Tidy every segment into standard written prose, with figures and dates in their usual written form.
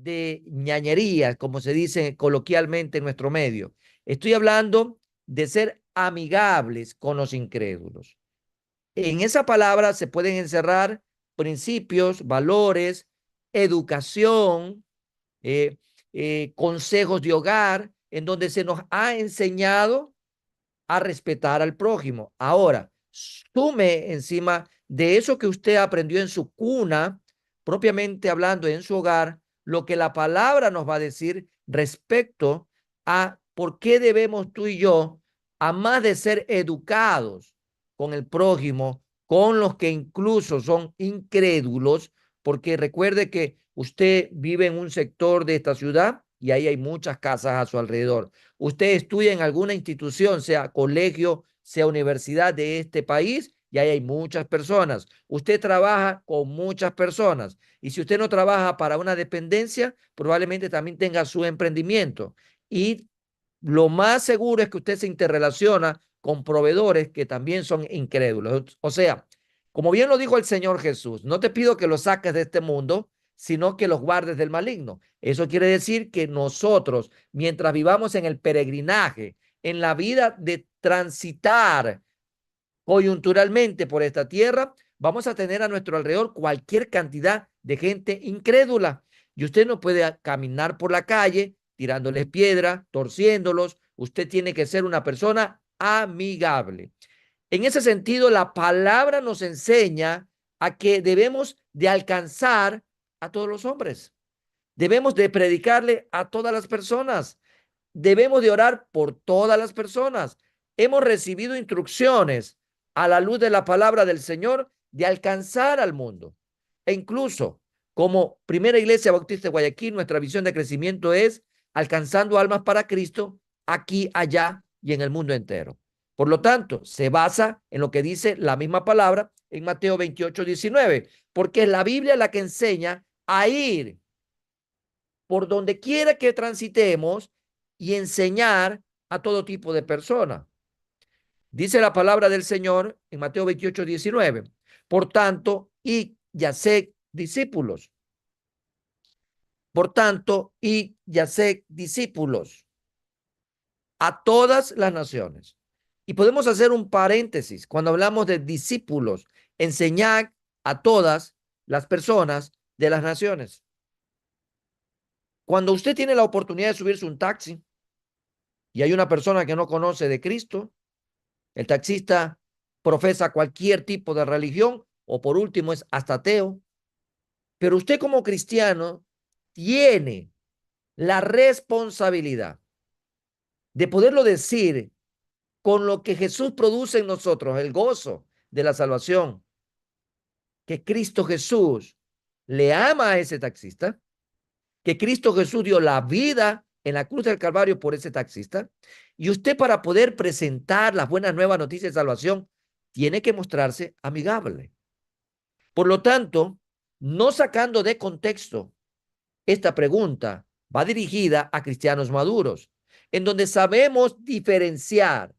de ñañería, como se dice coloquialmente en nuestro medio. Estoy hablando de ser amigables con los incrédulos. En esa palabra se pueden encerrar principios, valores, educación, eh, consejos de hogar, en donde se nos ha enseñado a respetar al prójimo. Ahora, sume encima de eso que usted aprendió en su cuna, propiamente hablando en su hogar, lo que la palabra nos va a decir respecto a por qué debemos tú y yo, a más de ser educados con el prójimo, con los que incluso son incrédulos, porque recuerde que usted vive en un sector de esta ciudad y ahí hay muchas casas a su alrededor. Usted estudia en alguna institución, sea colegio, sea universidad de este país, y ahí hay muchas personas. Usted trabaja con muchas personas. Y si usted no trabaja para una dependencia, probablemente también tenga su emprendimiento. Y lo más seguro es que usted se interrelaciona con proveedores que también son incrédulos. O sea, como bien lo dijo el Señor Jesús, no te pido que los saques de este mundo, sino que los guardes del maligno. Eso quiere decir que nosotros, mientras vivamos en el peregrinaje, en la vida de transitar coyunturalmente por esta tierra, vamos a tener a nuestro alrededor cualquier cantidad de gente incrédula. Y usted no puede caminar por la calle tirándoles piedra, torciéndolos. Usted tiene que ser una persona amigable. En ese sentido, la palabra nos enseña a que debemos de alcanzar a todos los hombres. Debemos de predicarle a todas las personas. Debemos de orar por todas las personas. Hemos recibido instrucciones a la luz de la palabra del Señor de alcanzar al mundo. E incluso como Primera Iglesia Bautista de Guayaquil, nuestra visión de crecimiento es alcanzando almas para Cristo aquí, allá y en el mundo entero. Por lo tanto, se basa en lo que dice la misma palabra en Mateo 28:19, porque es la Biblia la que enseña a ir por donde quiera que transitemos y enseñar a todo tipo de personas. Dice la palabra del Señor en Mateo 28:19. Por tanto, y haced discípulos. Por tanto, y haced discípulos a todas las naciones. Y podemos hacer un paréntesis cuando hablamos de discípulos, enseñar a todas las personas de las naciones. Cuando usted tiene la oportunidad de subirse un taxi y hay una persona que no conoce de Cristo, el taxista profesa cualquier tipo de religión o por último es hasta ateo, pero usted como cristiano tiene la responsabilidad de poderlo decir con lo que Jesús produce en nosotros, el gozo de la salvación, que Cristo Jesús le ama a ese taxista, que Cristo Jesús dio la vida en la cruz del Calvario por ese taxista, y usted para poder presentar las buenas nuevas noticias de salvación, tiene que mostrarse amigable. Por lo tanto, no sacando de contexto, esta pregunta va dirigida a cristianos maduros, en donde sabemos diferenciar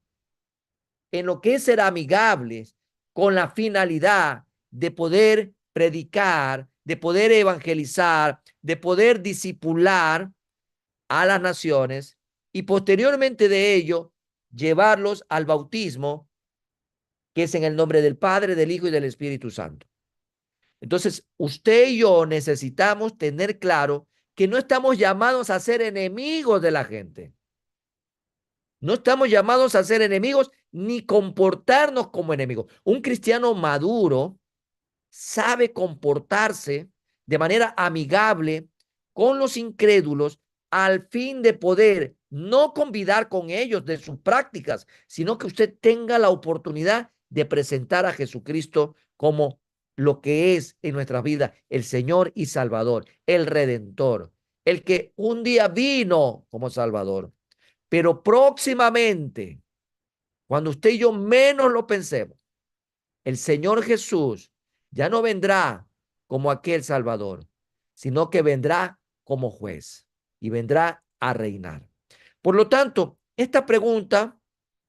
en lo que es ser amigables con la finalidad de poder predicar, de poder evangelizar, de poder discipular a las naciones y posteriormente de ello llevarlos al bautismo, que es en el nombre del Padre, del Hijo y del Espíritu Santo. Entonces, usted y yo necesitamos tener claro que no estamos llamados a ser enemigos de la gente. No estamos llamados a ser enemigos ni comportarnos como enemigos. Un cristiano maduro sabe comportarse de manera amigable con los incrédulos al fin de poder no convidar con ellos de sus prácticas, sino que usted tenga la oportunidad de presentar a Jesucristo como lo que es en nuestra vida el Señor y Salvador, el Redentor, el que un día vino como Salvador, pero próximamente, cuando usted y yo menos lo pensemos, el Señor Jesús ya no vendrá como aquel Salvador, sino que vendrá como juez y vendrá a reinar. Por lo tanto, esta pregunta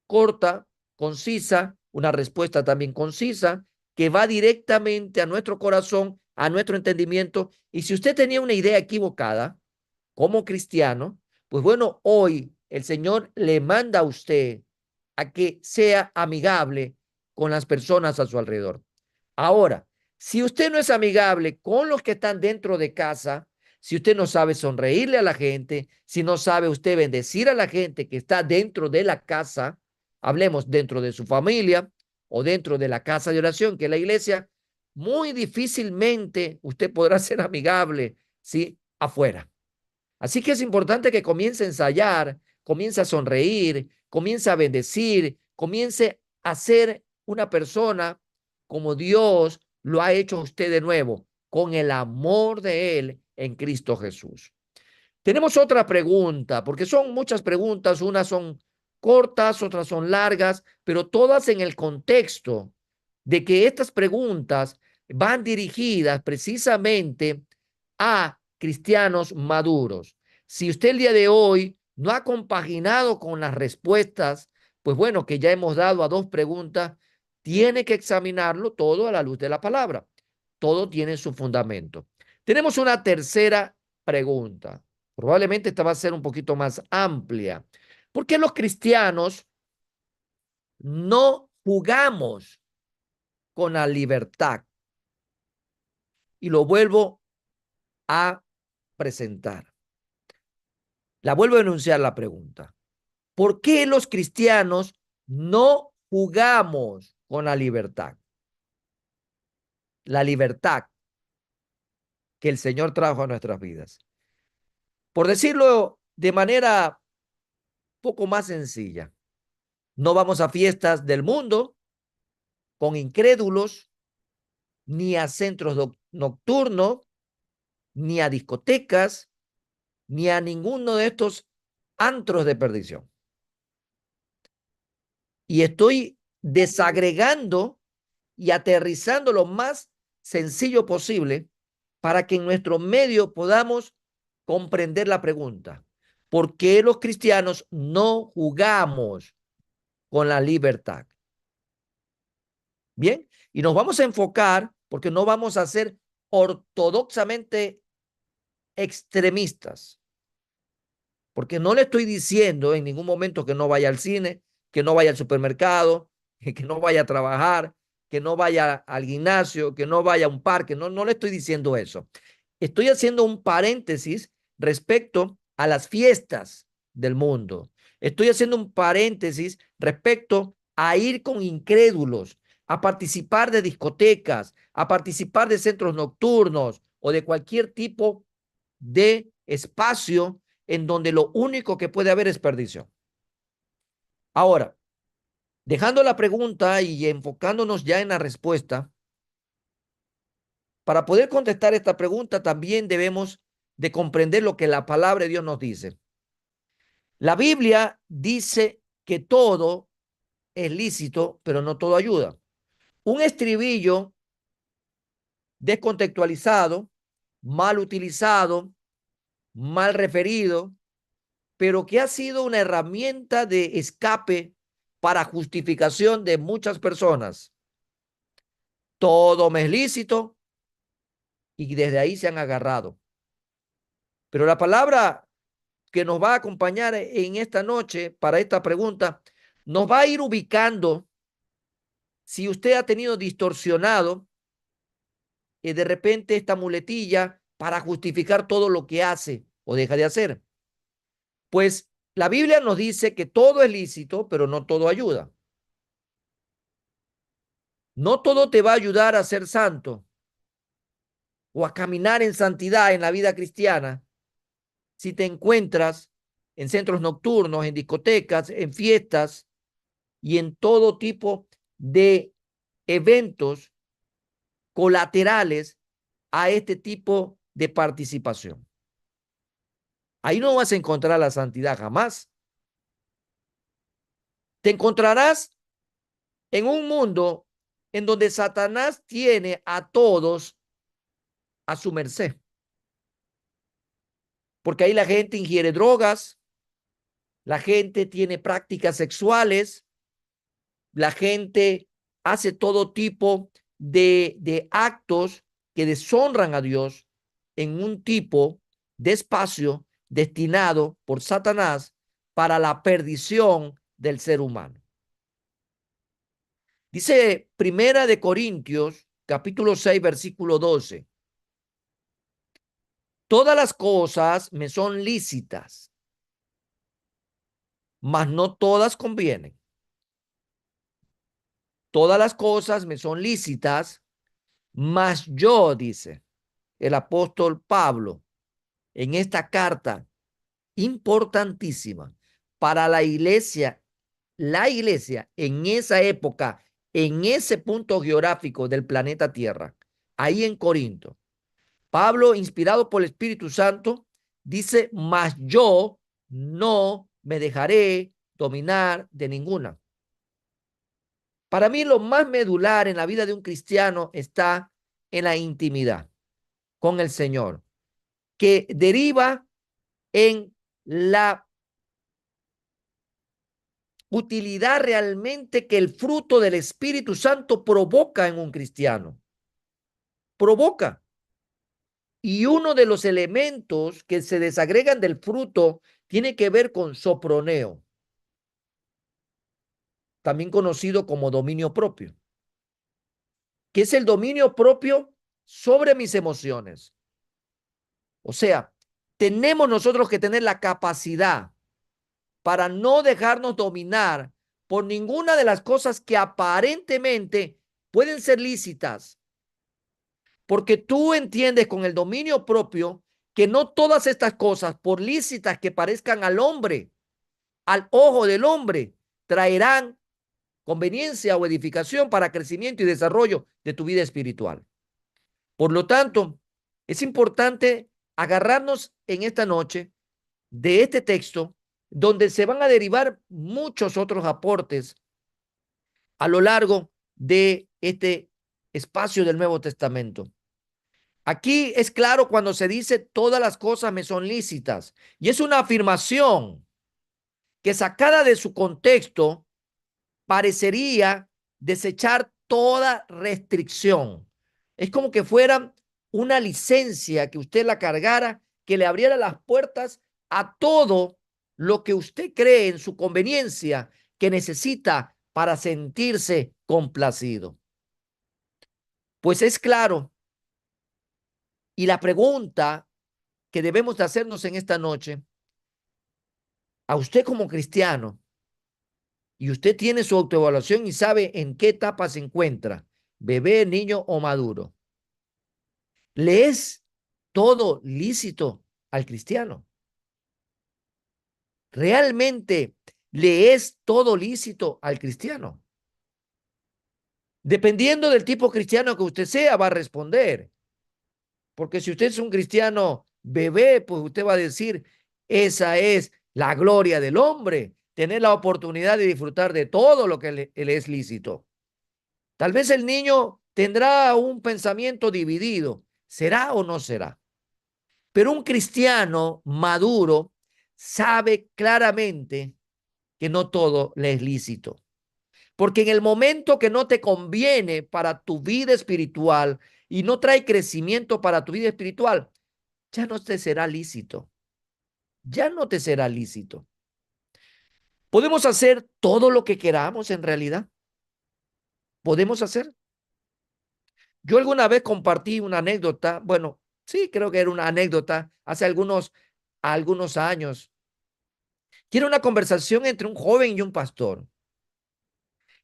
corta, concisa, una respuesta también concisa, que va directamente a nuestro corazón, a nuestro entendimiento. Y si usted tenía una idea equivocada, como cristiano, pues bueno, hoy el Señor le manda a usted a que sea amigable con las personas a su alrededor. Ahora, si usted no es amigable con los que están dentro de casa, si usted no sabe sonreírle a la gente, si no sabe usted bendecir a la gente que está dentro de la casa, hablemos dentro de su familia o dentro de la casa de oración, que es la iglesia, muy difícilmente usted podrá ser amigable, ¿sí? Afuera. Así que es importante que comience a ensayar, comience a sonreír, comience a bendecir, comience a ser una persona como Dios lo ha hecho a usted de nuevo, con el amor de Él en Cristo Jesús. Tenemos otra pregunta, porque son muchas preguntas, unas son cortas, otras son largas, pero todas en el contexto de que estas preguntas van dirigidas precisamente a cristianos maduros. Si usted el día de hoy no ha compaginado con las respuestas, pues bueno, que ya hemos dado a dos preguntas, tiene que examinarlo todo a la luz de la palabra. Todo tiene su fundamento. Tenemos una tercera pregunta. Probablemente esta va a ser un poquito más amplia. ¿Por qué los cristianos no jugamos con la libertad? Y lo vuelvo a presentar. La vuelvo a enunciar la pregunta. ¿Por qué los cristianos no jugamos con la libertad? La libertad que el Señor trajo a nuestras vidas. Por decirlo de manera poco más sencilla, no vamos a fiestas del mundo con incrédulos, ni a centros nocturnos, ni a discotecas, ni a ninguno de estos antros de perdición. Y estoy desagregando y aterrizando lo más sencillo posible para que en nuestro medio podamos comprender la pregunta. ¿Por qué los cristianos no jugamos con la libertad? Bien, y nos vamos a enfocar porque no vamos a ser ortodoxamente extremistas, porque no le estoy diciendo en ningún momento que no vaya al cine, que no vaya al supermercado, que no vaya a trabajar, que no vaya al gimnasio, que no vaya a un parque, no le estoy diciendo eso. Estoy haciendo un paréntesis respecto a las fiestas del mundo. Estoy haciendo un paréntesis respecto a ir con incrédulos, a participar de discotecas, a participar de centros nocturnos o de cualquier tipo de espacio en donde lo único que puede haber es perdición. Ahora, dejando la pregunta y enfocándonos ya en la respuesta, para poder contestar esta pregunta también debemos de comprender lo que la palabra de Dios nos dice. La Biblia dice que todo es lícito, pero no todo ayuda. Un estribillo descontextualizado, mal utilizado, mal referido, pero que ha sido una herramienta de escape para justificación de muchas personas. Todo me es lícito y desde ahí se han agarrado. Pero la palabra que nos va a acompañar en esta noche para esta pregunta nos va a ir ubicando si usted ha tenido distorsionado de repente esta muletilla para justificar todo lo que hace o deja de hacer. Pues la Biblia nos dice que todo es lícito, pero no todo ayuda. No todo te va a ayudar a ser santo o a caminar en santidad en la vida cristiana si te encuentras en centros nocturnos, en discotecas, en fiestas y en todo tipo de eventos colaterales a este tipo de participación. Ahí no vas a encontrar la santidad jamás. Te encontrarás en un mundo en donde Satanás tiene a todos a su merced. Porque ahí la gente ingiere drogas, la gente tiene prácticas sexuales, la gente hace todo tipo de actos que deshonran a Dios en un tipo de espacio destinado por Satanás para la perdición del ser humano. Dice Primera de Corintios, capítulo 6, versículo 12. Todas las cosas me son lícitas, mas no todas convienen. Todas las cosas me son lícitas, mas yo, dice el apóstol Pablo, en esta carta importantísima para la iglesia en esa época, en ese punto geográfico del planeta Tierra, ahí en Corinto. Pablo, inspirado por el Espíritu Santo, dice, mas yo no me dejaré dominar de ninguna. Para mí lo más medular en la vida de un cristiano está en la intimidad con el Señor, que deriva en la utilidad realmente que el fruto del Espíritu Santo provoca en un cristiano. Provoca. Y uno de los elementos que se desagregan del fruto tiene que ver con soproneo, también conocido como dominio propio, que es el dominio propio sobre mis emociones. O sea, tenemos nosotros que tener la capacidad para no dejarnos dominar por ninguna de las cosas que aparentemente pueden ser lícitas, porque tú entiendes con el dominio propio que no todas estas cosas, por lícitas que parezcan al hombre, al ojo del hombre, traerán conveniencia o edificación para crecimiento y desarrollo de tu vida espiritual. Por lo tanto, es importante agarrarnos en esta noche de este texto, donde se van a derivar muchos otros aportes a lo largo de este espacio del Nuevo Testamento. Aquí es claro cuando se dice todas las cosas me son lícitas, y es una afirmación que sacada de su contexto parecería desechar toda restricción. Es como que fuera una licencia que usted la cargara, que le abriera las puertas a todo lo que usted cree en su conveniencia que necesita para sentirse complacido. Pues es claro, y la pregunta que debemos de hacernos en esta noche, a usted como cristiano, y usted tiene su autoevaluación y sabe en qué etapa se encuentra, bebé, niño o maduro, ¿le es todo lícito al cristiano? ¿Realmente le es todo lícito al cristiano? Dependiendo del tipo cristiano que usted sea, va a responder. Porque si usted es un cristiano bebé, pues usted va a decir, esa es la gloria del hombre, tener la oportunidad de disfrutar de todo lo que le es lícito. Tal vez el niño tendrá un pensamiento dividido, ¿será o no será? Pero un cristiano maduro sabe claramente que no todo le es lícito. Porque en el momento que no te conviene para tu vida espiritual y no trae crecimiento para tu vida espiritual, ya no te será lícito. Ya no te será lícito. ¿Podemos hacer todo lo que queramos en realidad? ¿Podemos hacer? Yo alguna vez compartí una anécdota, bueno, sí, creo que era una anécdota hace algunos años, que era una conversación entre un joven y un pastor.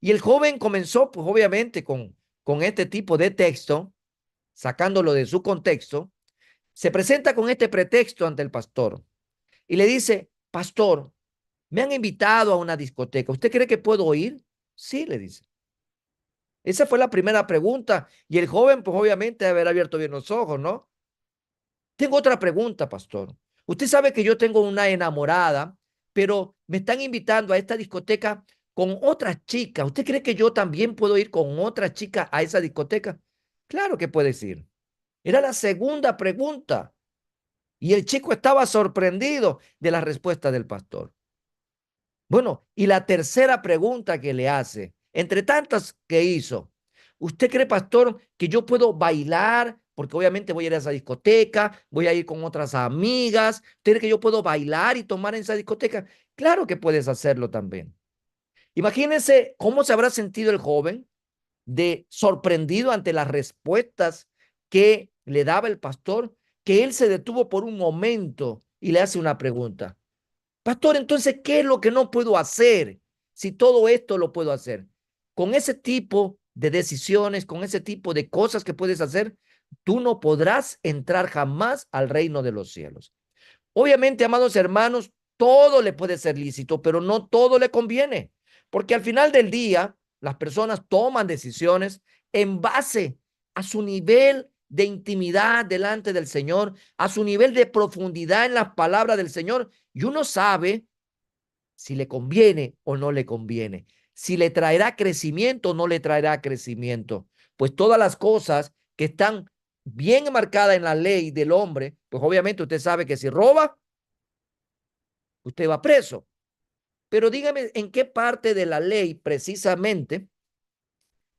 Y el joven comenzó, pues obviamente, con este tipo de texto, sacándolo de su contexto, se presenta con este pretexto ante el pastor y le dice, pastor, me han invitado a una discoteca, ¿usted cree que puedo ir? Sí, le dice. Esa fue la primera pregunta y el joven, pues obviamente, debe haber abierto bien los ojos, ¿no? Tengo otra pregunta, pastor. Usted sabe que yo tengo una enamorada, pero me están invitando a esta discoteca con otras chicas. ¿Usted cree que yo también puedo ir con otra chica a esa discoteca? Claro que puedes ir. Era la segunda pregunta. Y el chico estaba sorprendido de la respuesta del pastor. Bueno, y la tercera pregunta que le hace, entre tantas que hizo, ¿usted cree, pastor, que yo puedo bailar porque obviamente voy a ir a esa discoteca, voy a ir con otras amigas. ¿Usted cree que yo puedo bailar y tomar en esa discoteca? Claro que puedes hacerlo también. Imagínense cómo se habrá sentido el joven de sorprendido ante las respuestas que le daba el pastor, que él se detuvo por un momento y le hace una pregunta. Pastor, entonces, ¿qué es lo que no puedo hacer si todo esto lo puedo hacer? Con ese tipo de decisiones, con ese tipo de cosas que puedes hacer, tú no podrás entrar jamás al reino de los cielos. Obviamente, amados hermanos, todo le puede ser lícito, pero no todo le conviene, porque al final del día, las personas toman decisiones en base a su nivel de intimidad delante del Señor, a su nivel de profundidad en las palabras del Señor, y uno sabe si le conviene o no le conviene, si le traerá crecimiento o no le traerá crecimiento. Pues todas las cosas que están bien marcadas en la ley del hombre, pues obviamente usted sabe que si roba, usted va preso. Pero dígame en qué parte de la ley precisamente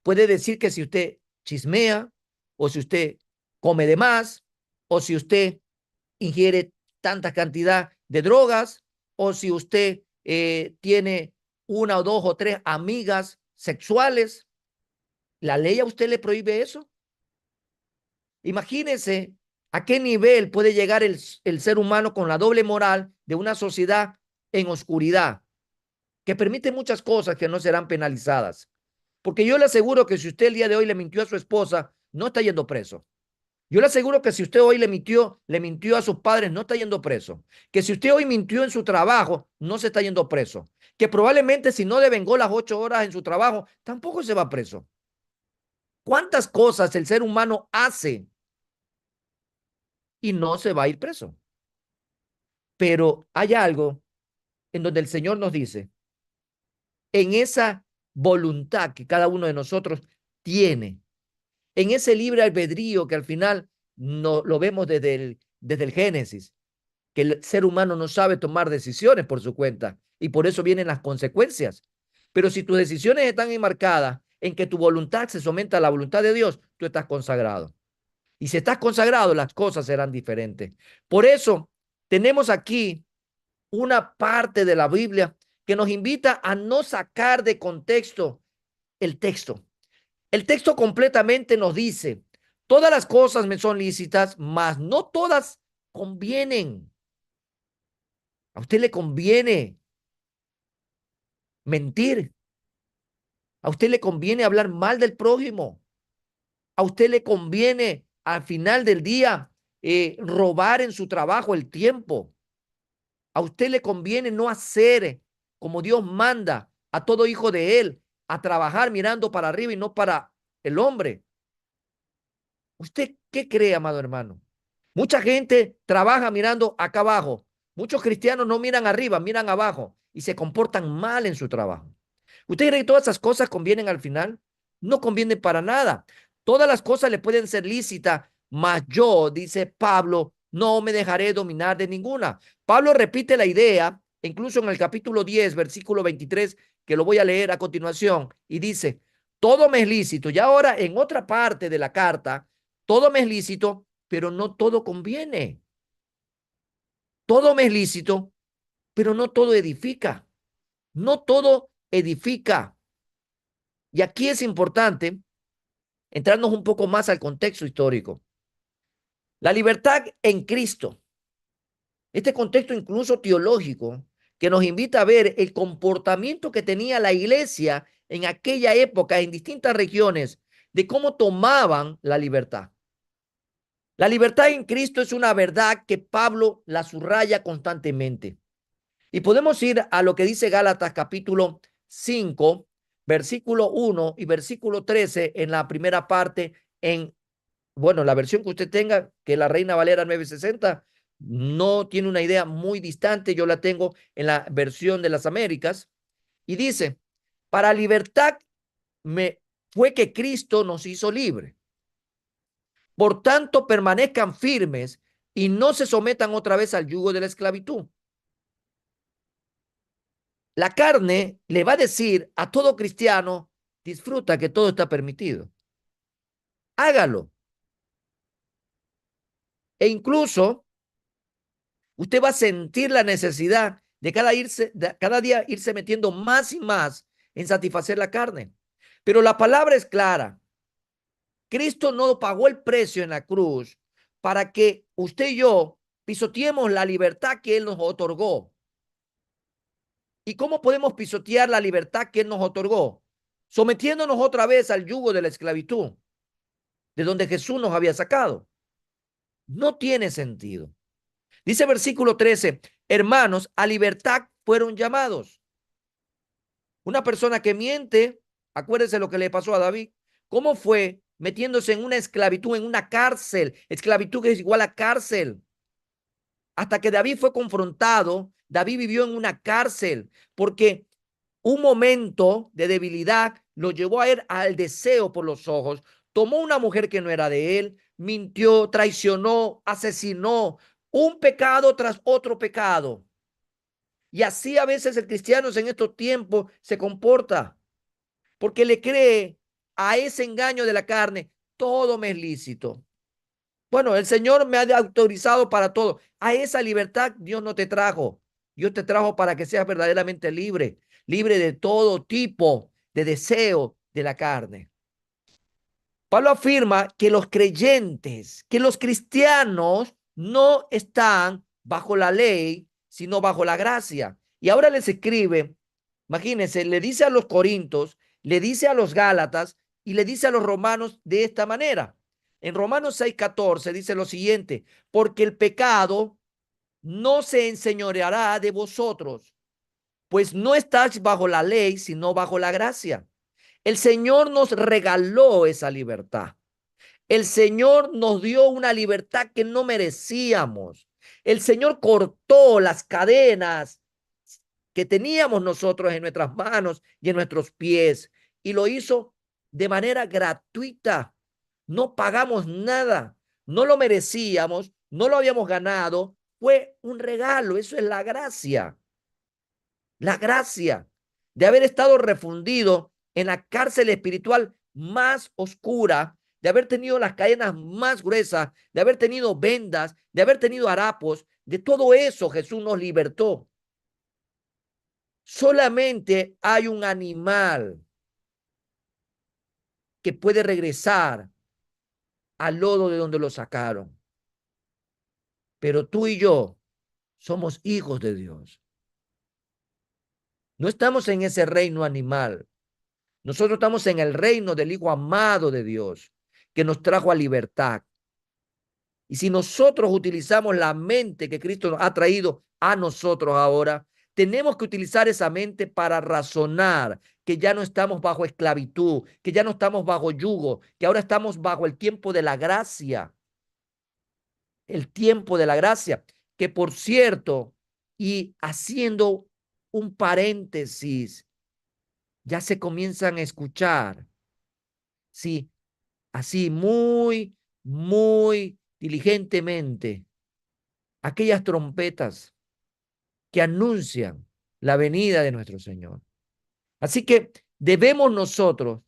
puede decir que si usted chismea o si usted come de más o si usted ingiere tanta cantidad de drogas o si usted tiene una o dos o tres amigas sexuales. ¿La ley a usted le prohíbe eso? Imagínese a qué nivel puede llegar el ser humano con la doble moral de una sociedad en oscuridad, que permite muchas cosas que no serán penalizadas. Porque yo le aseguro que si usted el día de hoy le mintió a su esposa, no está yendo preso. Yo le aseguro que si usted hoy le mintió a sus padres, no está yendo preso. Que si usted hoy mintió en su trabajo, no se está yendo preso. Que probablemente si no devengó las 8 horas en su trabajo, tampoco se va preso. ¿Cuántas cosas el ser humano hace y no se va a ir preso? Pero hay algo en donde el Señor nos dice, en esa voluntad que cada uno de nosotros tiene, en ese libre albedrío que al final no, lo vemos desde el Génesis, que el ser humano no sabe tomar decisiones por su cuenta y por eso vienen las consecuencias. Pero si tus decisiones están enmarcadas en que tu voluntad se someta a la voluntad de Dios, tú estás consagrado. Y si estás consagrado, las cosas serán diferentes. Por eso tenemos aquí una parte de la Biblia que nos invita a no sacar de contexto el texto. El texto completamente nos dice, todas las cosas me son lícitas, mas no todas convienen. A usted le conviene mentir. A usted le conviene hablar mal del prójimo. A usted le conviene al final del día robar en su trabajo el tiempo. A usted le conviene no hacer como Dios manda a todo hijo de él, a trabajar mirando para arriba y no para el hombre. ¿Usted qué cree, amado hermano? Mucha gente trabaja mirando acá abajo. Muchos cristianos no miran arriba, miran abajo y se comportan mal en su trabajo. ¿Usted cree que todas esas cosas convienen al final? No convienen para nada. Todas las cosas le pueden ser lícitas, mas yo, dice Pablo, no me dejaré dominar de ninguna. Pablo repite la idea, incluso en el capítulo 10, versículo 23, que lo voy a leer a continuación, y dice, todo me es lícito. Y ahora en otra parte de la carta, todo me es lícito, pero no todo conviene. Todo me es lícito, pero no todo edifica. No todo edifica. Y aquí es importante entrarnos un poco más al contexto histórico. La libertad en Cristo, este contexto incluso teológico, que nos invita a ver el comportamiento que tenía la iglesia en aquella época en distintas regiones, de cómo tomaban la libertad. La libertad en Cristo es una verdad que Pablo la subraya constantemente. Y podemos ir a lo que dice Gálatas capítulo 5, versículo 1 y versículo 13 en la primera parte, bueno, la versión que usted tenga, que la Reina Valera 960, no tiene una idea muy distante, yo la tengo en la versión de las Américas, y dice, para libertad fue que Cristo nos hizo libre. Por tanto, permanezcan firmes y no se sometan otra vez al yugo de la esclavitud. La carne le va a decir a todo cristiano, disfruta que todo está permitido. Hágalo. E incluso usted va a sentir la necesidad de cada día irse metiendo más y más en satisfacer la carne. Pero la palabra es clara. Cristo no pagó el precio en la cruz para que usted y yo pisoteemos la libertad que Él nos otorgó. ¿Y cómo podemos pisotear la libertad que Él nos otorgó? Sometiéndonos otra vez al yugo de la esclavitud, de donde Jesús nos había sacado. No tiene sentido. Dice versículo 13, hermanos, a libertad fueron llamados. Una persona que miente, acuérdese lo que le pasó a David. ¿Cómo fue? Metiéndose en una esclavitud, en una cárcel. Esclavitud que es igual a cárcel. Hasta que David fue confrontado, David vivió en una cárcel porque un momento de debilidad lo llevó a él al deseo por los ojos. Tomó una mujer que no era de él, mintió, traicionó, asesinó, un pecado tras otro pecado. Y así a veces el cristiano en estos tiempos se comporta, porque le cree a ese engaño de la carne, todo me es lícito. Bueno, el Señor me ha autorizado para todo. A esa libertad Dios no te trajo. Dios te trajo para que seas verdaderamente libre, libre de todo tipo de deseo de la carne. Pablo afirma que los creyentes, que los cristianos no están bajo la ley, sino bajo la gracia. Y ahora les escribe, imagínense, le dice a los corintios, le dice a los gálatas y le dice a los romanos de esta manera. En Romanos 6:14 dice lo siguiente, porque el pecado no se enseñoreará de vosotros, pues no estáis bajo la ley, sino bajo la gracia. El Señor nos regaló esa libertad. El Señor nos dio una libertad que no merecíamos. El Señor cortó las cadenas que teníamos nosotros en nuestras manos y en nuestros pies y lo hizo de manera gratuita. No pagamos nada, no lo merecíamos, no lo habíamos ganado, fue un regalo, eso es la gracia de haber estado refundido en la cárcel espiritual más oscura, de haber tenido las cadenas más gruesas, de haber tenido vendas, de haber tenido harapos, de todo eso Jesús nos libertó. Solamente hay un animal que puede regresar al lodo de donde lo sacaron. Pero tú y yo somos hijos de Dios. No estamos en ese reino animal. Nosotros estamos en el reino del Hijo amado de Dios, que nos trajo a libertad. Y si nosotros utilizamos la mente que Cristo nos ha traído a nosotros ahora, tenemos que utilizar esa mente para razonar que ya no estamos bajo esclavitud, que ya no estamos bajo yugo, que ahora estamos bajo el tiempo de la gracia. El tiempo de la gracia, que por cierto, y haciendo un paréntesis, ya se comienzan a escuchar, sí, así muy diligentemente, aquellas trompetas que anuncian la venida de nuestro Señor. Así que debemos nosotros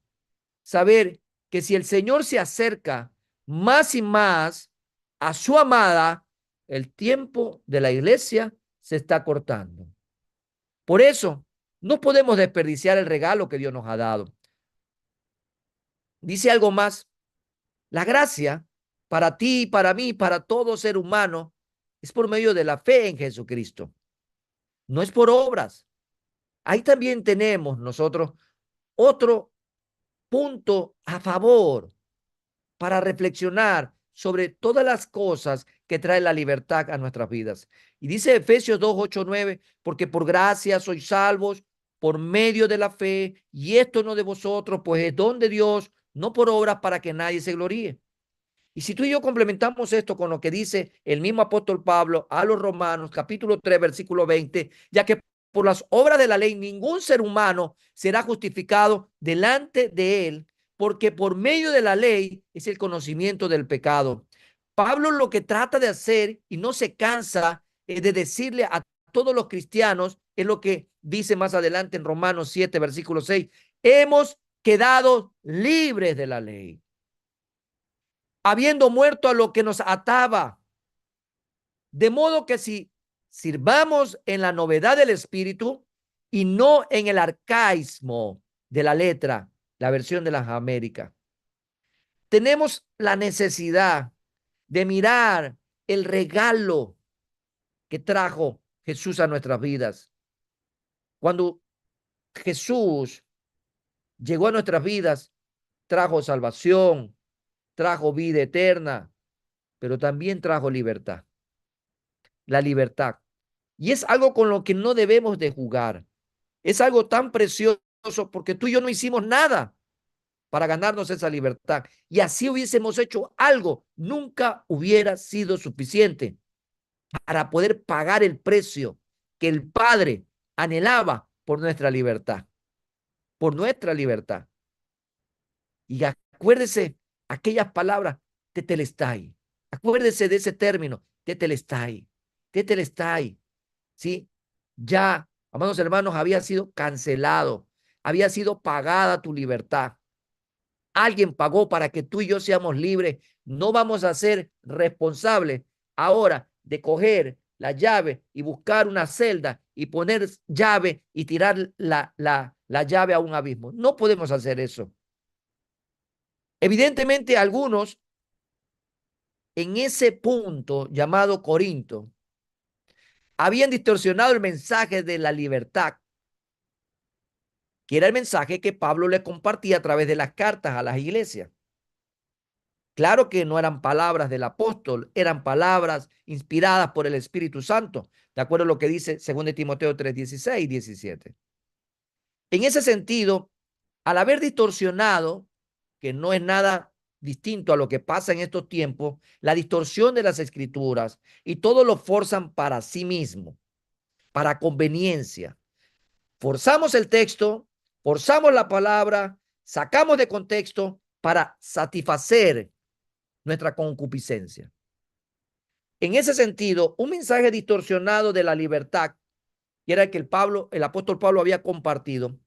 saber que si el Señor se acerca más y más a su amada, el tiempo de la iglesia se está cortando. Por eso, no podemos desperdiciar el regalo que Dios nos ha dado. Dice algo más, la gracia para ti, para mí, para todo ser humano, es por medio de la fe en Jesucristo. No es por obras. Ahí también tenemos nosotros otro punto a favor para reflexionar sobre todas las cosas que trae la libertad a nuestras vidas. Y dice Efesios 2, 8, 9, porque por gracia sois salvos por medio de la fe, y esto no de vosotros, pues es don de Dios, no por obras para que nadie se gloríe. Y si tú y yo complementamos esto con lo que dice el mismo apóstol Pablo a los Romanos, capítulo 3, versículo 20, ya que por las obras de la ley ningún ser humano será justificado delante de él, porque por medio de la ley es el conocimiento del pecado. Pablo lo que trata de hacer y no se cansa de decirle a todos los cristianos es lo que dice más adelante en Romanos 7, versículo 6. Hemos quedado libres de la ley, habiendo muerto a lo que nos ataba. De modo que si sirvamos en la novedad del espíritu y no en el arcaísmo de la letra, la versión de las Américas, tenemos la necesidad de mirar el regalo que trajo Jesús a nuestras vidas. Cuando Jesús llegó a nuestras vidas, trajo salvación, trajo vida eterna, pero también trajo libertad. La libertad. Y es algo con lo que no debemos de jugar. Es algo tan precioso porque tú y yo no hicimos nada para ganarnos esa libertad. Y así hubiésemos hecho algo, nunca hubiera sido suficiente para poder pagar el precio que el Padre anhelaba por nuestra libertad, por nuestra libertad. Y acuérdese aquellas palabras, tetelestai. Acuérdese de ese término, tetelestai, tetelestai. ¿Sí? Ya, amados hermanos, había sido cancelado, había sido pagada tu libertad. Alguien pagó para que tú y yo seamos libres. No vamos a ser responsables ahora de coger la llave y buscar una celda y poner llave y tirar la llave a un abismo. No podemos hacer eso. Evidentemente, algunos en ese punto llamado Corinto habían distorsionado el mensaje de la libertad, que era el mensaje que Pablo le compartía a través de las cartas a las iglesias. Claro que no eran palabras del apóstol, eran palabras inspiradas por el Espíritu Santo, de acuerdo a lo que dice 2 Timoteo 3, 16 y 17. En ese sentido, al haber distorsionado, que no es nada distinto a lo que pasa en estos tiempos, la distorsión de las escrituras y todo lo forzan para sí mismo, para conveniencia. Forzamos el texto, forzamos la palabra, sacamos de contexto para satisfacer nuestra concupiscencia. En ese sentido, un mensaje distorsionado de la libertad, que era el que el apóstol Pablo había compartido,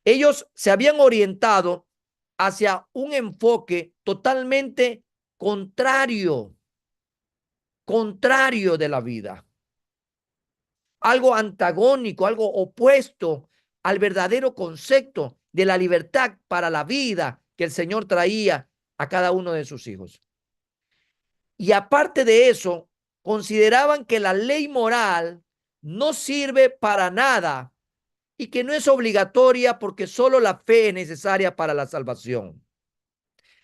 ellos se habían orientado hacia un enfoque totalmente contrario de la vida, algo antagónico, algo opuesto al verdadero concepto de la libertad para la vida que el Señor traía a cada uno de sus hijos. Y aparte de eso, consideraban que la ley moral no sirve para nada y que no es obligatoria porque solo la fe es necesaria para la salvación.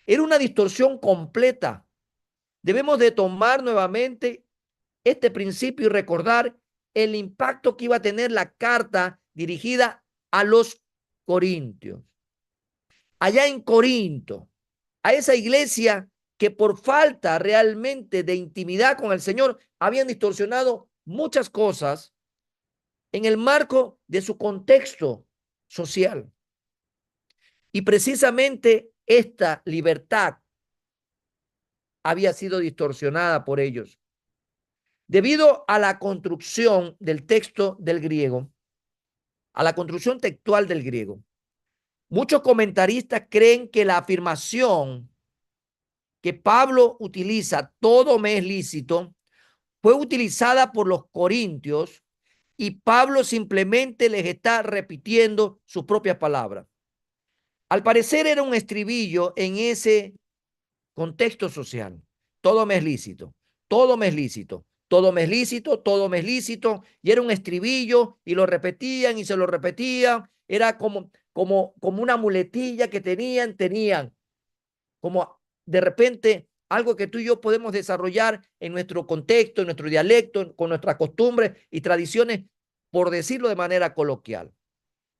Era una distorsión completa. Debemos de tomar nuevamente este principio y recordar el impacto que iba a tener la carta dirigida a los corintios. Allá en Corinto, a esa iglesia que por falta realmente de intimidad con el Señor habían distorsionado muchas cosas en el marco de su contexto social. Y precisamente esta libertad había sido distorsionada por ellos. Debido a la construcción del texto del griego, a la construcción textual del griego, muchos comentaristas creen que la afirmación que Pablo utiliza, todo me es lícito, fue utilizada por los corintios y Pablo simplemente les está repitiendo sus propias palabras. Al parecer era un estribillo en ese contexto social. Todo me es lícito, todo me es lícito, todo me es lícito, todo me es lícito. Y era un estribillo y lo repetían y se lo repetían. Era como una muletilla que tenían como de repente algo que tú y yo podemos desarrollar en nuestro contexto, en nuestro dialecto, con nuestras costumbres y tradiciones, por decirlo de manera coloquial.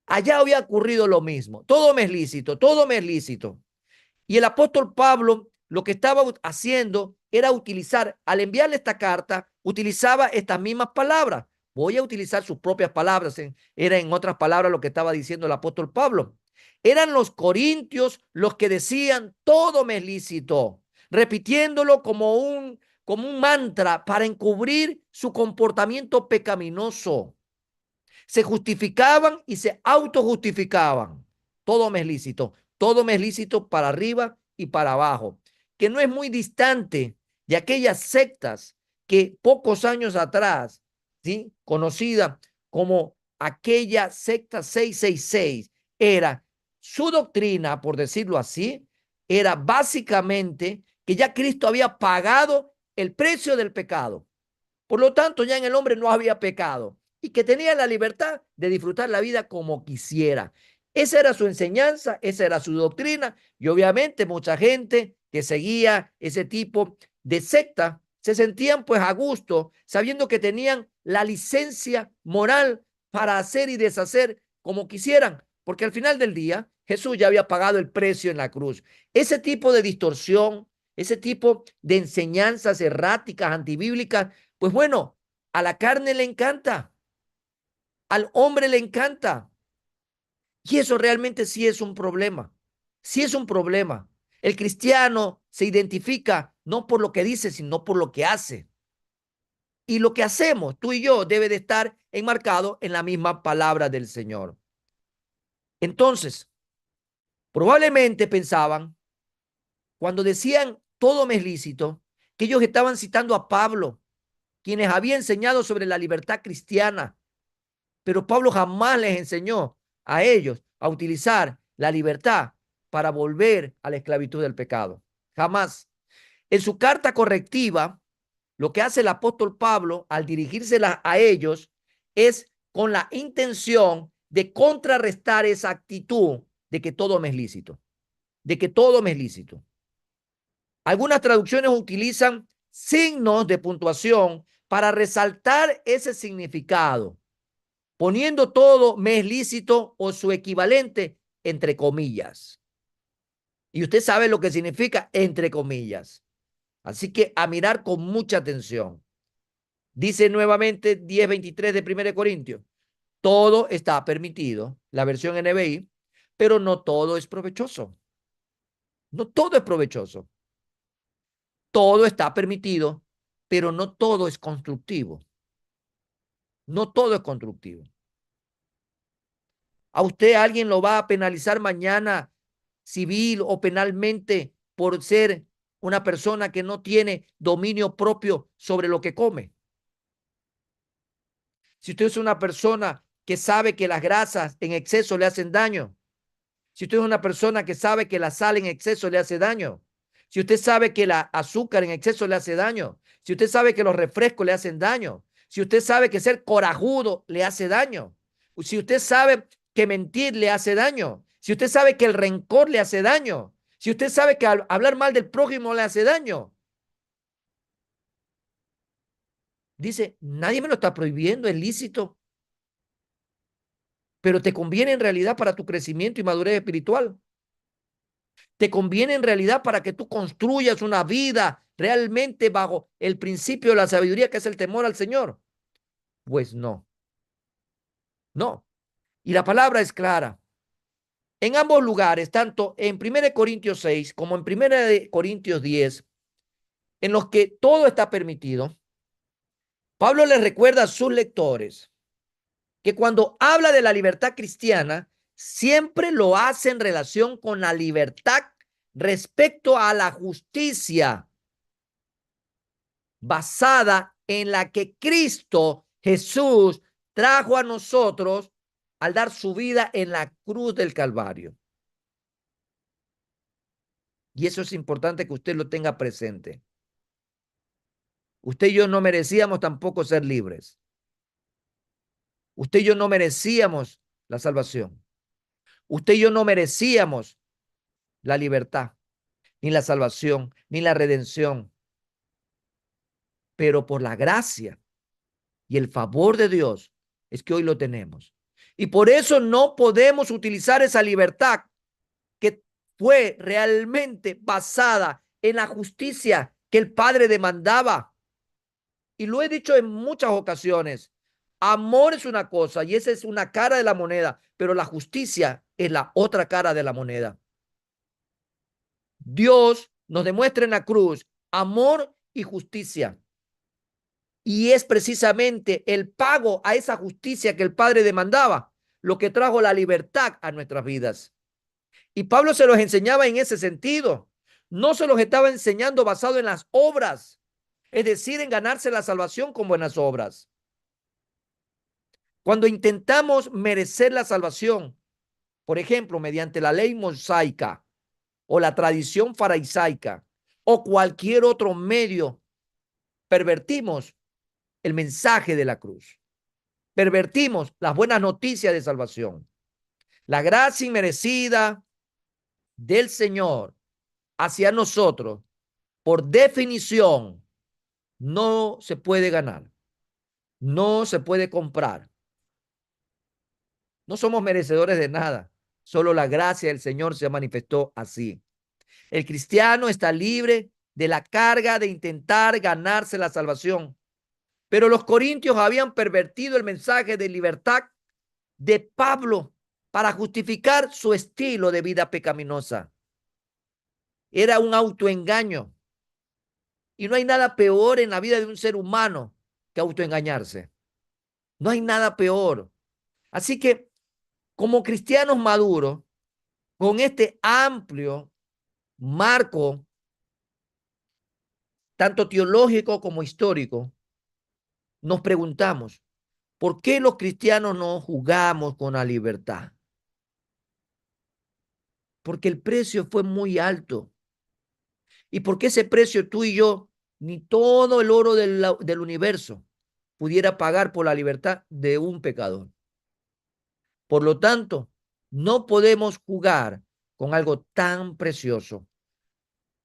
Allá había ocurrido lo mismo. Todo me es lícito, todo me es lícito. Y el apóstol Pablo lo que estaba haciendo era utilizar, al enviarle esta carta, utilizaba estas mismas palabras. Voy a utilizar sus propias palabras. Era en otras palabras lo que estaba diciendo el apóstol Pablo. Eran los corintios los que decían todo me es lícito, repitiéndolo como un mantra para encubrir su comportamiento pecaminoso. Se justificaban y se autojustificaban. Todo me es lícito, todo me es lícito para arriba y para abajo, que no es muy distante de aquellas sectas que pocos años atrás, ¿sí?, conocida como aquella secta 666, era su doctrina, por decirlo así, era básicamente que ya Cristo había pagado el precio del pecado. Por lo tanto, ya en el hombre no había pecado y que tenía la libertad de disfrutar la vida como quisiera. Esa era su enseñanza, esa era su doctrina, y obviamente mucha gente que seguía ese tipo de secta se sentían pues a gusto, sabiendo que tenían la licencia moral para hacer y deshacer como quisieran, porque al final del día Jesús ya había pagado el precio en la cruz. Ese tipo de distorsión, ese tipo de enseñanzas erráticas, antibíblicas, pues bueno, a la carne le encanta, al hombre le encanta. Y eso realmente sí es un problema. Sí es un problema. El cristiano se identifica no por lo que dice, sino por lo que hace. Y lo que hacemos, tú y yo, debe de estar enmarcado en la misma palabra del Señor. Entonces, probablemente pensaban, cuando decían todo me es lícito, que ellos estaban citando a Pablo, quienes había enseñado sobre la libertad cristiana. Pero Pablo jamás les enseñó a ellos a utilizar la libertad para volver a la esclavitud del pecado. Jamás. En su carta correctiva, lo que hace el apóstol Pablo al dirigírsela a ellos es con la intención de contrarrestar esa actitud de que todo me es lícito, de que todo me es lícito. Algunas traducciones utilizan signos de puntuación para resaltar ese significado, poniendo todo me es lícito o su equivalente entre comillas. Y usted sabe lo que significa entre comillas. Así que a mirar con mucha atención. Dice nuevamente 10:23 de 1 Corintios. Todo está permitido, la versión NBI, pero no todo es provechoso. No todo es provechoso. Todo está permitido, pero no todo es constructivo. No todo es constructivo. ¿A usted alguien lo va a penalizar mañana civil o penalmente por ser una persona que no tiene dominio propio sobre lo que come? Si usted es una persona que sabe que las grasas en exceso le hacen daño, si usted es una persona que sabe que la sal en exceso le hace daño, si usted sabe que la azúcar en exceso le hace daño, si usted sabe que los refrescos le hacen daño, si usted sabe que ser corajudo le hace daño, si usted sabe que mentir le hace daño, si usted sabe que el rencor le hace daño, si usted sabe que hablar mal del prójimo le hace daño, dice, nadie me lo está prohibiendo, es lícito, pero te conviene en realidad para tu crecimiento y madurez espiritual. Te conviene en realidad para que tú construyas una vida realmente bajo el principio de la sabiduría que es el temor al Señor. Pues no, no. Y la palabra es clara. En ambos lugares, tanto en 1 Corintios 6 como en 1 Corintios 10, en los que todo está permitido, Pablo les recuerda a sus lectores que cuando habla de la libertad cristiana, siempre lo hace en relación con la libertad respecto a la justicia basada en la que Cristo Jesús trajo a nosotros al dar su vida en la cruz del Calvario. Y eso es importante que usted lo tenga presente. Usted y yo no merecíamos tampoco ser libres. Usted y yo no merecíamos la salvación. Usted y yo no merecíamos la libertad, ni la salvación, ni la redención. Pero por la gracia y el favor de Dios es que hoy lo tenemos. Y por eso no podemos utilizar esa libertad que fue realmente basada en la justicia que el Padre demandaba. Y lo he dicho en muchas ocasiones. Amor es una cosa y esa es una cara de la moneda, pero la justicia es la otra cara de la moneda. Dios nos demuestra en la cruz amor y justicia. Y es precisamente el pago a esa justicia que el Padre demandaba lo que trajo la libertad a nuestras vidas. Y Pablo se los enseñaba en ese sentido. No se los estaba enseñando basado en las obras, es decir, en ganarse la salvación con buenas obras. Cuando intentamos merecer la salvación, por ejemplo, mediante la ley mosaica o la tradición farisaica o cualquier otro medio, pervertimos el mensaje de la cruz. Pervertimos las buenas noticias de salvación. La gracia inmerecida del Señor hacia nosotros, por definición, no se puede ganar, no se puede comprar. No somos merecedores de nada, solo la gracia del Señor se manifestó así. El cristiano está libre de la carga de intentar ganarse la salvación, pero los corintios habían pervertido el mensaje de libertad de Pablo para justificar su estilo de vida pecaminosa. Era un autoengaño. Y no hay nada peor en la vida de un ser humano que autoengañarse. No hay nada peor. Así que, como cristianos maduros, con este amplio marco, tanto teológico como histórico, nos preguntamos, ¿por qué los cristianos no jugamos con la libertad? Porque el precio fue muy alto. ¿Y por qué ese precio tú y yo, ni todo el oro del universo, pudiera pagar por la libertad de un pecador? Por lo tanto, no podemos jugar con algo tan precioso.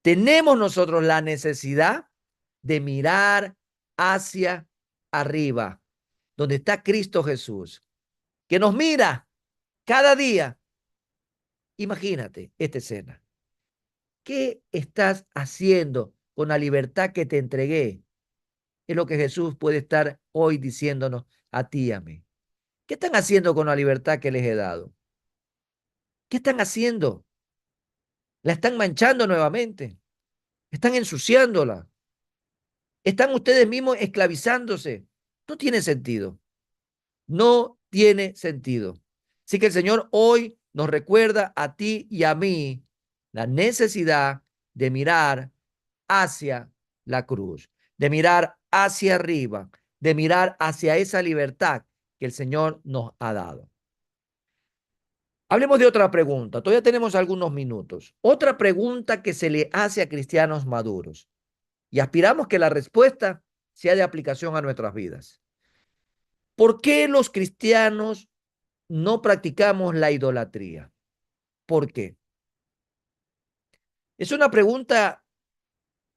Tenemos nosotros la necesidad de mirar hacia arriba, donde está Cristo Jesús, que nos mira cada día. Imagínate esta escena. ¿Qué estás haciendo con la libertad que te entregué? Es lo que Jesús puede estar hoy diciéndonos a ti y a mí. ¿Qué están haciendo con la libertad que les he dado? ¿Qué están haciendo? La están manchando nuevamente. Están ensuciándola. Están ustedes mismos esclavizándose. No tiene sentido. No tiene sentido. Así que el Señor hoy nos recuerda a ti y a mí la necesidad de mirar hacia la cruz, de mirar hacia arriba, de mirar hacia esa libertad que el Señor nos ha dado. Hablemos de otra pregunta. Todavía tenemos algunos minutos. Otra pregunta que se le hace a cristianos maduros y aspiramos que la respuesta sea de aplicación a nuestras vidas. ¿Por qué los cristianos no practicamos la idolatría? ¿Por qué? Es una pregunta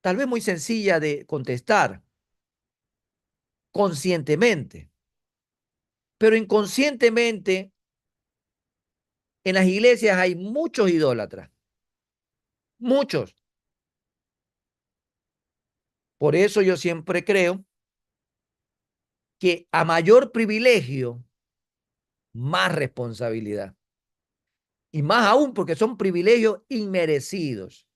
tal vez muy sencilla de contestar conscientemente, pero inconscientemente en las iglesias hay muchos idólatras, muchos. Por eso yo siempre creo que a mayor privilegio, más responsabilidad. Y más aún porque son privilegios inmerecidos.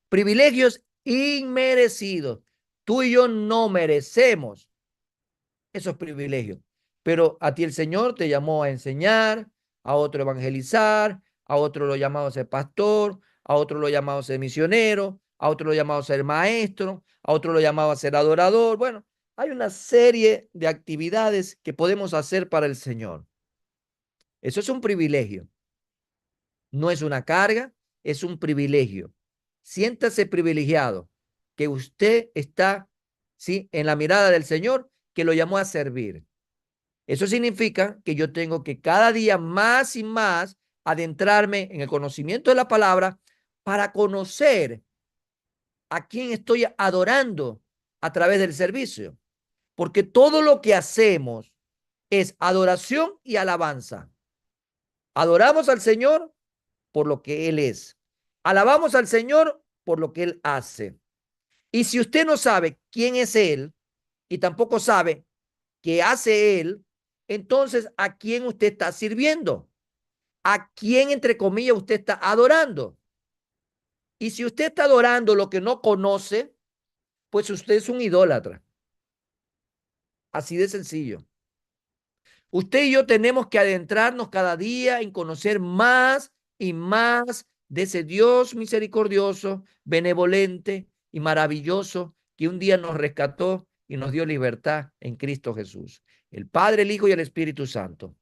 Privilegios inmerecidos. Tú y yo no merecemos esos privilegios. Pero a ti el Señor te llamó a enseñar, a otro evangelizar, a otro lo llamado a ser pastor, a otro lo llamado a ser misionero, a otro lo llamado a ser maestro, a otro lo llamado a ser adorador. Bueno, hay una serie de actividades que podemos hacer para el Señor. Eso es un privilegio. No es una carga, es un privilegio. Siéntase privilegiado que usted está, ¿sí?, en la mirada del Señor que lo llamó a servir. Eso significa que yo tengo que cada día más y más adentrarme en el conocimiento de la palabra para conocer a quién estoy adorando a través del servicio. Porque todo lo que hacemos es adoración y alabanza. Adoramos al Señor por lo que Él es. Alabamos al Señor por lo que Él hace. Y si usted no sabe quién es Él y tampoco sabe qué hace Él, entonces ¿a quién usted está sirviendo? ¿A quién, entre comillas, usted está adorando? Y si usted está adorando lo que no conoce, pues usted es un idólatra. Así de sencillo. Usted y yo tenemos que adentrarnos cada día en conocer más y más de ese Dios misericordioso, benevolente y maravilloso que un día nos rescató y nos dio libertad en Cristo Jesús. El Padre, el Hijo y el Espíritu Santo.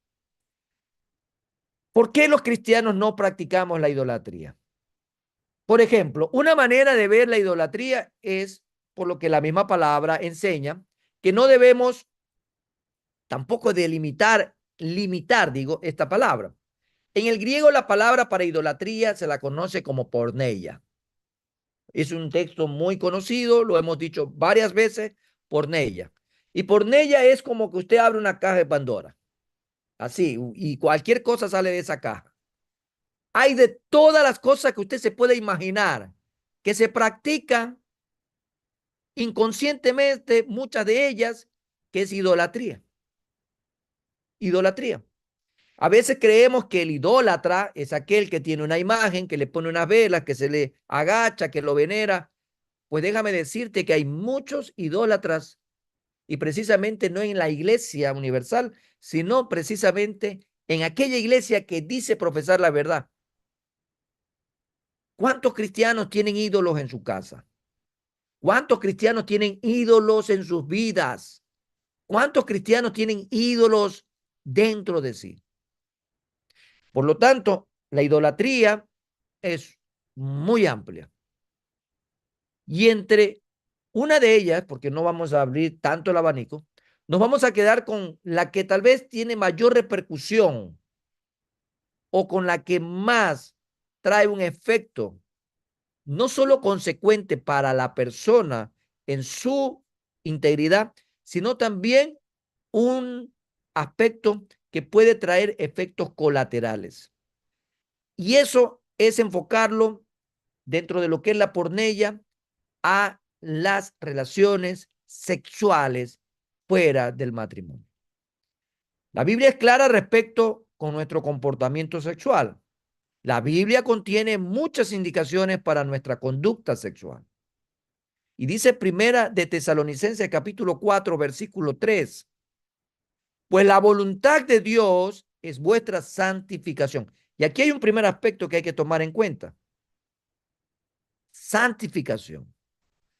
¿Por qué los cristianos no practicamos la idolatría? Por ejemplo, una manera de ver la idolatría es, por lo que la misma palabra enseña, que no debemos tampoco limitar, digo, esta palabra. En el griego la palabra para idolatría se la conoce como porneia. Es un texto muy conocido, lo hemos dicho varias veces, porneia. Y porneia es como que usted abre una caja de Pandora, así, y cualquier cosa sale de esa caja. Hay de todas las cosas que usted se puede imaginar que se practican inconscientemente, muchas de ellas, que es idolatría. Idolatría. A veces creemos que el idólatra es aquel que tiene una imagen, que le pone unas velas, que se le agacha, que lo venera. Pues déjame decirte que hay muchos idólatras y precisamente no en la iglesia universal, sino precisamente en aquella iglesia que dice profesar la verdad. ¿Cuántos cristianos tienen ídolos en su casa? ¿Cuántos cristianos tienen ídolos en sus vidas? ¿Cuántos cristianos tienen ídolos dentro de sí? Por lo tanto, la idolatría es muy amplia. Y entre una de ellas, porque no vamos a abrir tanto el abanico, nos vamos a quedar con la que tal vez tiene mayor repercusión o con la que más trae un efecto, no solo consecuente para la persona en su integridad, sino también un aspecto que puede traer efectos colaterales. Y eso es enfocarlo dentro de lo que es la porneia a las relaciones sexuales fuera del matrimonio. La Biblia es clara respecto con nuestro comportamiento sexual. La Biblia contiene muchas indicaciones para nuestra conducta sexual. Y dice primera de Tesalonicenses capítulo 4, versículo 3, pues la voluntad de Dios es vuestra santificación. Y aquí hay un primer aspecto que hay que tomar en cuenta. Santificación.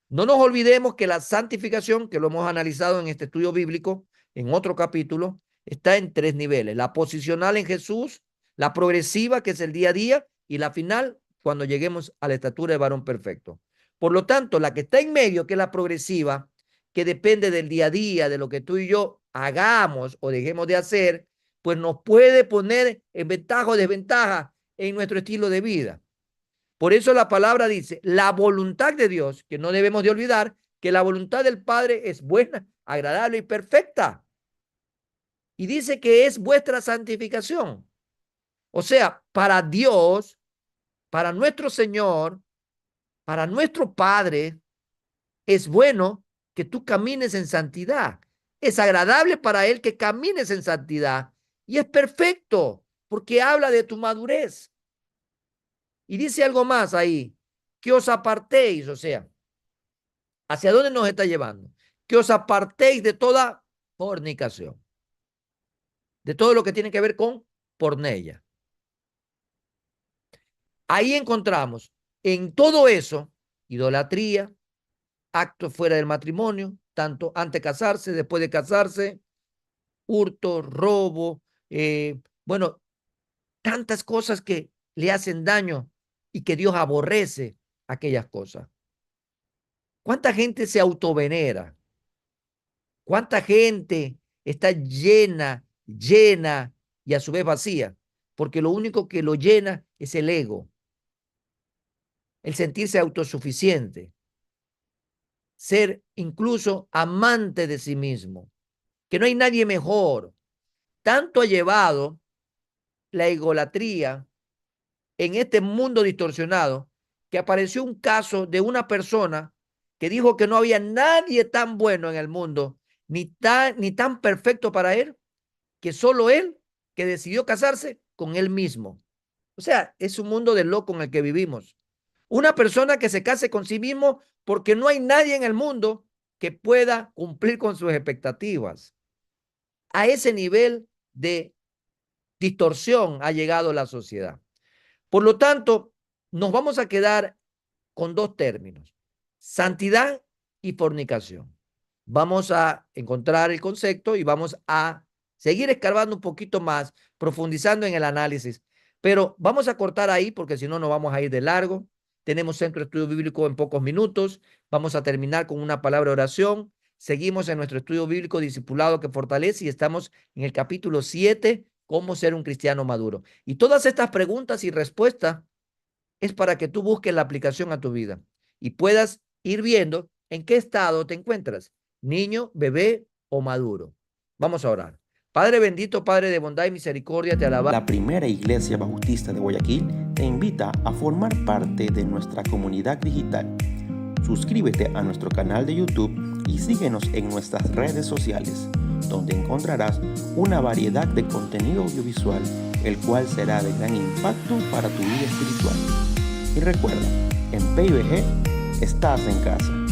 No nos olvidemos que la santificación, que lo hemos analizado en este estudio bíblico, en otro capítulo, está en tres niveles. La posicional en Jesús, la progresiva, que es el día a día, y la final, cuando lleguemos a la estatura de varón perfecto. Por lo tanto, la que está en medio, que es la progresiva, que depende del día a día, de lo que tú y yo hagamos o dejemos de hacer, pues nos puede poner en ventaja o desventaja en nuestro estilo de vida. Por eso la palabra dice, la voluntad de Dios, que no debemos de olvidar, que la voluntad del Padre es buena, agradable y perfecta. Y dice que es vuestra santificación. O sea, para Dios, para nuestro Señor, para nuestro Padre, es bueno que tú camines en santidad. Es agradable para Él que camines en santidad. Y es perfecto, porque habla de tu madurez. Y dice algo más ahí, que os apartéis, o sea, ¿hacia dónde nos está llevando? Que os apartéis de toda fornicación, de todo lo que tiene que ver con porneia. Ahí encontramos en todo eso idolatría, actos fuera del matrimonio, tanto antes de casarse, después de casarse, hurto, robo, bueno, tantas cosas que le hacen daño y que Dios aborrece aquellas cosas. ¿Cuánta gente se autovenera? ¿Cuánta gente está llena y a su vez vacía? Porque lo único que lo llena es el ego, el sentirse autosuficiente, ser incluso amante de sí mismo, que no hay nadie mejor. Tanto ha llevado la egolatría en este mundo distorsionado que apareció un caso de una persona que dijo que no había nadie tan bueno en el mundo, ni tan perfecto para él, que solo él, que decidió casarse con él mismo. O sea, es un mundo de loco en el que vivimos. Una persona que se case con sí mismo porque no hay nadie en el mundo que pueda cumplir con sus expectativas. A ese nivel de distorsión ha llegado la sociedad. Por lo tanto, nos vamos a quedar con dos términos: santidad y fornicación. Vamos a encontrar el concepto y vamos a seguir escarbando un poquito más, profundizando en el análisis. Pero vamos a cortar ahí porque si no nos vamos a ir de largo. Tenemos centro de estudio bíblico en pocos minutos. Vamos a terminar con una palabra de oración. Seguimos en nuestro estudio bíblico discipulado que fortalece y estamos en el capítulo 7, cómo ser un cristiano maduro. Y todas estas preguntas y respuestas es para que tú busques la aplicación a tu vida y puedas ir viendo en qué estado te encuentras, niño, bebé o maduro. Vamos a orar. Padre bendito, Padre de bondad y misericordia, te alabamos. La Primera Iglesia Bautista de Guayaquil te invita a formar parte de nuestra comunidad digital. Suscríbete a nuestro canal de YouTube y síguenos en nuestras redes sociales, donde encontrarás una variedad de contenido audiovisual, el cual será de gran impacto para tu vida espiritual. Y recuerda, en PIBG estás en casa.